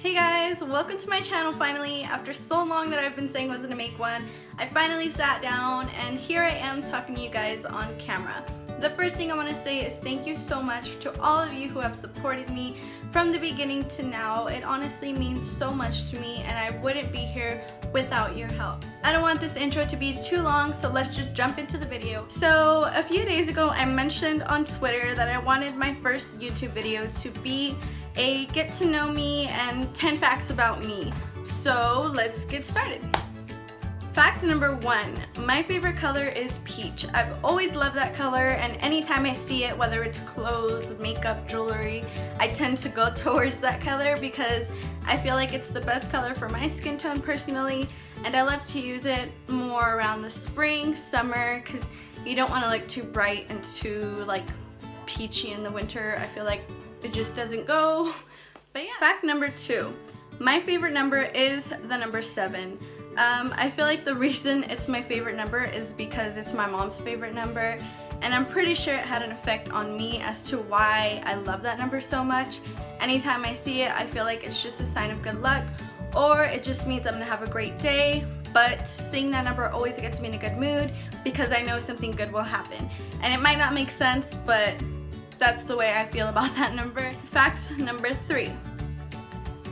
Hey guys, welcome to my channel finally. After so long that I've been saying I was gonna make one, I finally sat down and here I am talking to you guys on camera. The first thing I want to say is thank you so much to all of you who have supported me from the beginning to now. It honestly means so much to me and I wouldn't be here without your help. I don't want this intro to be too long, so let's just jump into the video. So a few days ago I mentioned on Twitter that I wanted my first YouTube video to be a get to know me and 10 facts about me. So let's get started. Fact number 1, my favorite color is peach. I've always loved that color and anytime I see it, whether it's clothes, makeup, jewelry, I tend to go towards that color because I feel like it's the best color for my skin tone personally, and I love to use it more around the spring, summer, because you don't want to look too bright and too like peachy in the winter. I feel like it just doesn't go. But yeah. Fact number 2, my favorite number is the number 7. I feel like the reason it's my favorite number is because it's my mom's favorite number, and I'm pretty sure it had an effect on me as to why I love that number so much. Anytime I see it, I feel like it's just a sign of good luck, or it just means I'm gonna have a great day. But seeing that number always gets me in a good mood because I know something good will happen. And it might not make sense, but that's the way I feel about that number. Fact number 3.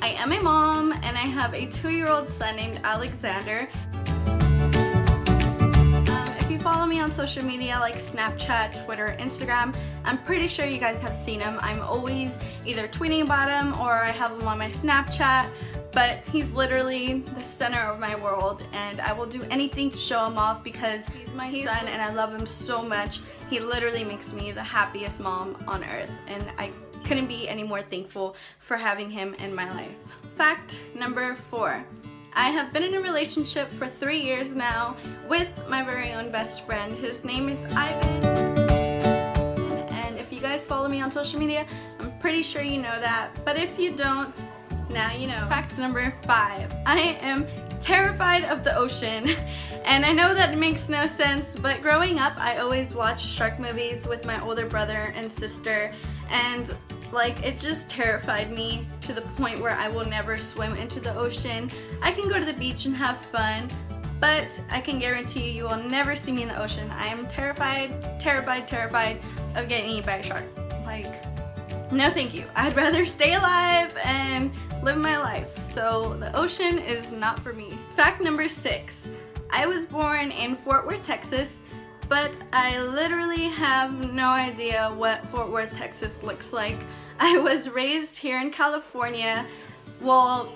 I am a mom and I have a 2-year-old son named Alexander. If you follow me on social media like Snapchat, Twitter, Instagram, I'm pretty sure you guys have seen him. I'm always either tweeting about him or I have him on my Snapchat, but he's literally the center of my world and I will do anything to show him off because he's my son and I love him so much. He literally makes me the happiest mom on earth and I couldn't be any more thankful for having him in my life. Fact number 4. I have been in a relationship for 3 years now with my very own best friend. His name is Ivan. And if you guys follow me on social media, I'm pretty sure you know that. But if you don't, now you know. Fact number 5. I am terrified of the ocean. And I know that makes no sense, but growing up I always watched shark movies with my older brother and sister, and like it just terrified me to the point where I will never swim into the ocean. I can go to the beach and have fun, but I can guarantee you will never see me in the ocean. I am terrified of getting eaten by a shark. Like, no thank you. I'd rather stay alive and live my life. So the ocean is not for me. Fact number 6. I was born in Fort Worth, Texas, but I literally have no idea what Fort Worth, Texas looks like. I was raised here in California, well,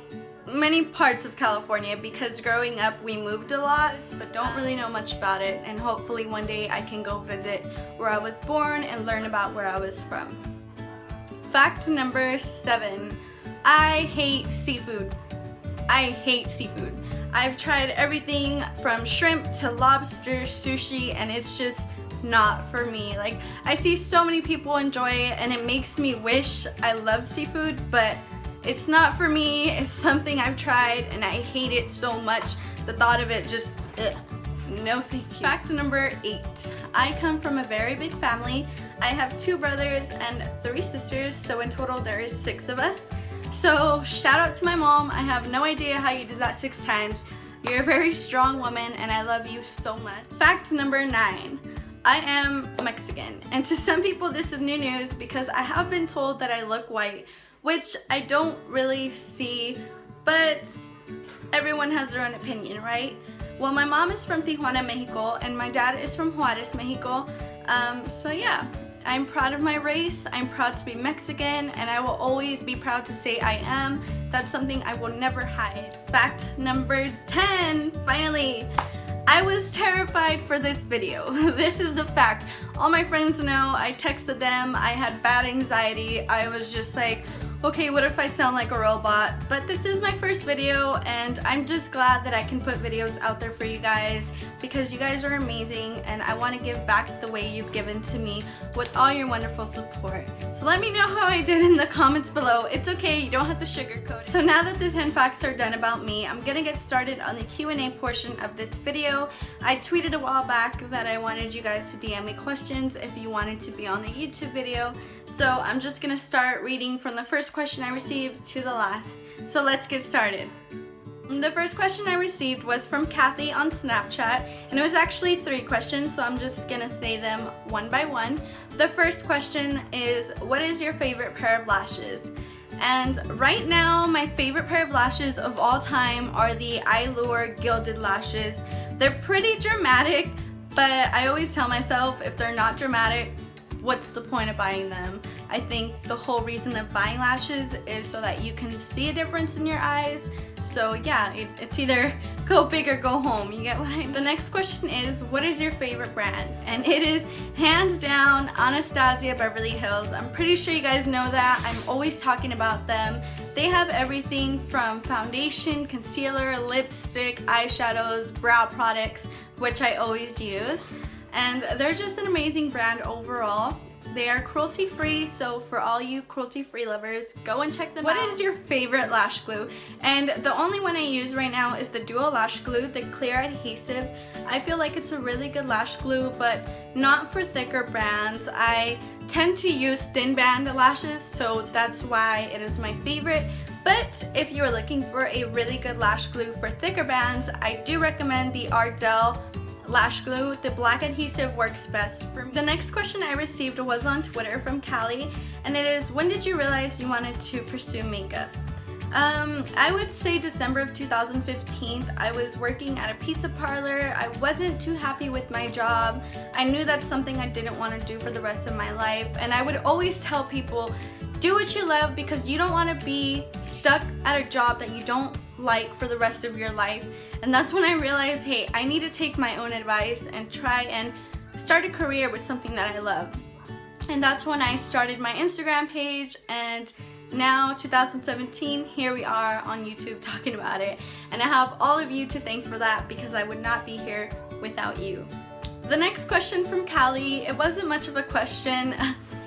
many parts of California, because growing up we moved a lot, but don't really know much about it, and hopefully one day I can go visit where I was born and learn about where I was from. Fact number 7. I hate seafood. I hate seafood. I've tried everything from shrimp to lobster, sushi, and it's just not for me. Like, I see so many people enjoy it and it makes me wish I loved seafood, but it's not for me. It's something I've tried and I hate it so much. The thought of it just, ugh. No thank you. Fact number 8. I come from a very big family. I have 2 brothers and 3 sisters, so in total there is 6 of us. So shout out to my mom. I have no idea how you did that 6 times. You're a very strong woman and I love you so much. Fact number 9. I am Mexican, and to some people this is new news because I have been told that I look white, which I don't really see, but everyone has their own opinion, right? Well, my mom is from Tijuana, Mexico, and my dad is from Juarez, Mexico. So yeah, I'm proud of my race, I'm proud to be Mexican, and I will always be proud to say I am. That's something I will never hide. Fact number 10, finally. I was terrified for this video. This is the fact. All my friends know, I texted them, I had bad anxiety. I was just like, okay, what if I sound like a robot? But this is my first video and I'm just glad that I can put videos out there for you guys because you guys are amazing and I want to give back the way you've given to me with all your wonderful support. So let me know how I did in the comments below. It's okay, you don't have to sugarcoat it. So now that the 10 facts are done about me, I'm gonna get started on the Q&A portion of this video. I tweeted a while back that I wanted you guys to DM me questions if you wanted to be on the YouTube video. So I'm just gonna start reading from the first question I received to the last. So let's get started. The first question I received was from Kathy on Snapchat, and it was actually 3 questions, so I'm just gonna say them one by one. The first question is, what is your favorite pair of lashes? And right now, my favorite pair of lashes of all time are the Eylure Gilded Lashes. They're pretty dramatic, but I always tell myself if they're not dramatic, what's the point of buying them? I think the whole reason of buying lashes is so that you can see a difference in your eyes. So yeah, it's either go big or go home. You get what I mean? The next question is, what is your favorite brand? And it is hands down Anastasia Beverly Hills. I'm pretty sure you guys know that. I'm always talking about them. They have everything from foundation, concealer, lipstick, eyeshadows, brow products, which I always use. And they're just an amazing brand overall. They are cruelty-free, so for all you cruelty-free lovers, go and check them out. What is your favorite lash glue? And the only one I use right now is the Duo Lash Glue, the clear adhesive. I feel like it's a really good lash glue, but not for thicker brands. I tend to use thin band lashes, so that's why it is my favorite. But if you're looking for a really good lash glue for thicker bands, I do recommend the Ardell lash glue. The black adhesive works best for me. The next question I received was on Twitter from Callie, and it is, when did you realize you wanted to pursue makeup? I would say December of 2015. I was working at a pizza parlor. I wasn't too happy with my job. I knew that's something I didn't want to do for the rest of my life, and I would always tell people, do what you love, because you don't want to be stuck at a job that you don't like for the rest of your life. And that's when I realized, hey, I need to take my own advice and try and start a career with something that I love. And that's when I started my Instagram page, and now 2017, here we are on YouTube talking about it. And I have all of you to thank for that, because I would not be here without you. The next question from Callie, it wasn't much of a question.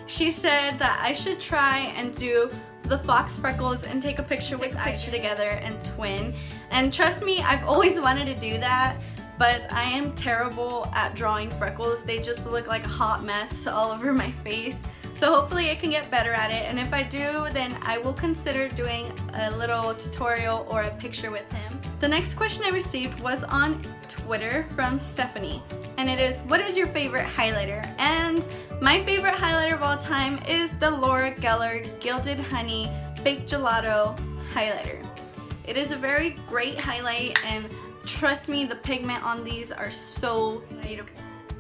She said that I should try and do the fox freckles and take a picture together and twin. And trust me, I've always wanted to do that, but I am terrible at drawing freckles. They just look like a hot mess all over my face. So hopefully I can get better at it, and if I do, then I will consider doing a little tutorial or a picture with him. The next question I received was on Twitter from Stephanie, and it is, what is your favorite highlighter? And my favorite highlighter of all time is the Laura Geller Gilded Honey Fake Gelato highlighter. It is a very great highlight, and trust me, the pigment on these are so beautiful.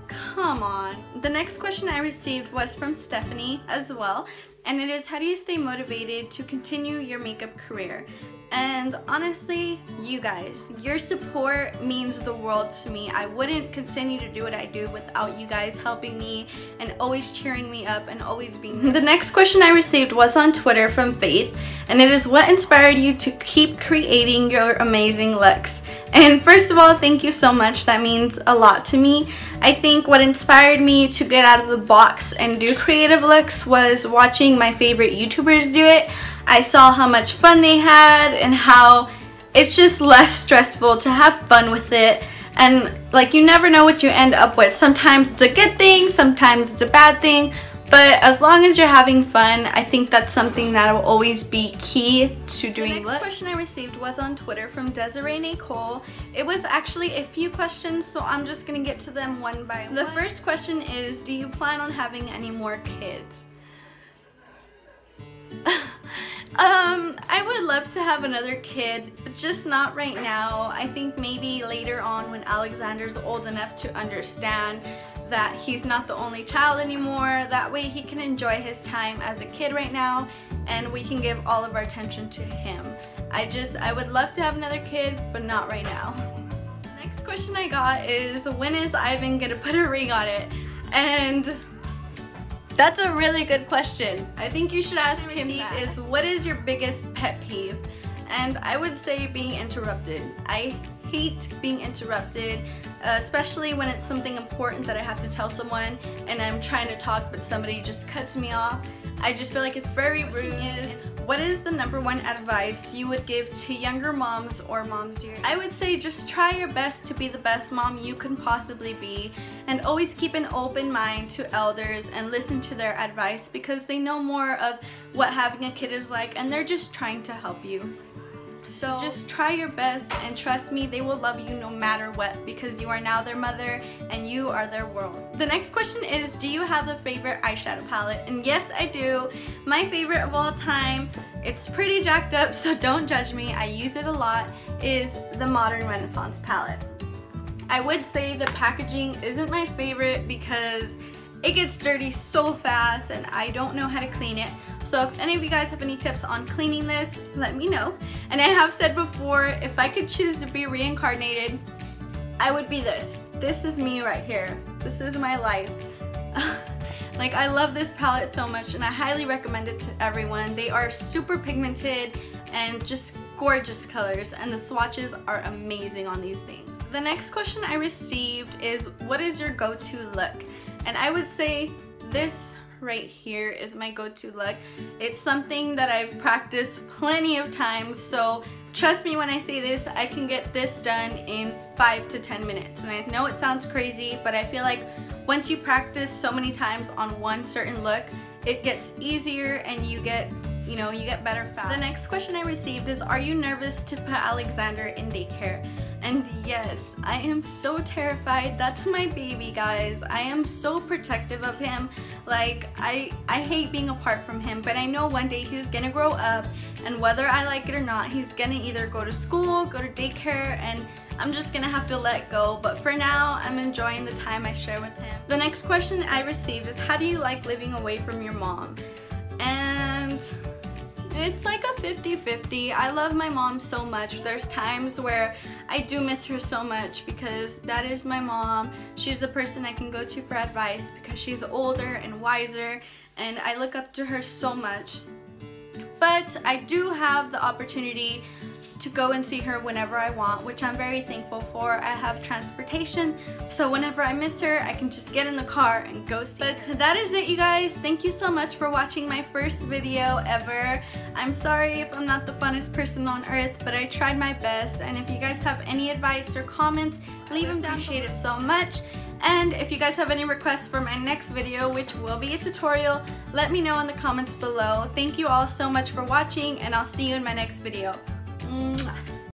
Come on. The next question I received was from Stephanie as well, and it is, how do you stay motivated to continue your makeup career? And honestly, you guys, your support means the world to me. I wouldn't continue to do what I do without you guys helping me and always cheering me up and always being there. The next question I received was on Twitter from Faith, and it is, what inspired you to keep creating your amazing looks? And first of all, thank you so much. That means a lot to me. I think what inspired me to get out of the box and do creative looks was watching my favorite YouTubers do it. I saw how much fun they had and how it's just less stressful to have fun with it. And like, you never know what you end up with. Sometimes it's a good thing, sometimes it's a bad thing. But as long as you're having fun, I think that's something that will always be key to doing looks. The next question I received was on Twitter from Desiree Nicole. It was actually a few questions, so I'm just gonna get to them one by one. The first question is, do you plan on having any more kids? I would love to have another kid, just not right now. I think maybe later on when Alexander's old enough to understand that he's not the only child anymore. That way he can enjoy his time as a kid right now, and we can give all of our attention to him. I would love to have another kid, but not right now. The next question I got is, when is Ivan gonna put a ring on it? And that's a really good question. I think you should ask him that. Is, what is your biggest pet peeve? And I would say being interrupted. I hate being interrupted, especially when it's something important that I have to tell someone and I'm trying to talk but somebody just cuts me off. I just feel like it's very rude. what is the #1 advice you would give to younger moms or moms your age? I would say just try your best to be the best mom you can possibly be, and always keep an open mind to elders and listen to their advice, because they know more of what having a kid is like and they're just trying to help you. So just try your best, and trust me, they will love you no matter what, because you are now their mother and you are their world. The next question is, do you have a favorite eyeshadow palette? And yes, I do. My favorite of all time, it's pretty jacked up, so don't judge me, I use it a lot, is the Modern Renaissance palette. I would say the packaging isn't my favorite because it gets dirty so fast and I don't know how to clean it. So if any of you guys have any tips on cleaning this, let me know. And I have said before, if I could choose to be reincarnated, I would be this. This is me right here. This is my life. Like, I love this palette so much and I highly recommend it to everyone. They are super pigmented and just gorgeous colors, and the swatches are amazing on these things. The next question I received is, what is your go-to look? And I would say this right here is my go-to look. It's something that I've practiced plenty of times, so trust me when I say this, I can get this done in 5 to 10 minutes. And I know it sounds crazy, but I feel like once you practice so many times on one certain look, it gets easier and you get better fast. The next question I received is, are you nervous to put Alexander in daycare? And yes, I am so terrified. That's my baby, guys. I am so protective of him. Like, I hate being apart from him, but I know one day he's gonna grow up, and whether I like it or not, he's gonna either go to school, go to daycare, and I'm just gonna have to let go. But for now, I'm enjoying the time I share with him. The next question I received is, how do you like living away from your mom? And it's like a 50-50. I love my mom so much. There's times where I do miss her so much, because that is my mom. She's the person I can go to for advice because she's older and wiser, and I look up to her so much. But I do have the opportunity to go and see her whenever I want, which I'm very thankful for. I have transportation, so whenever I miss her, I can just get in the car and go see her. But that is it, you guys. Thank you so much for watching my first video ever. I'm sorry if I'm not the funnest person on earth, but I tried my best, and if you guys have any advice or comments, leave them down. I appreciate it so much. And if you guys have any requests for my next video, which will be a tutorial, let me know in the comments below. Thank you all so much for watching, and I'll see you in my next video. Mwah.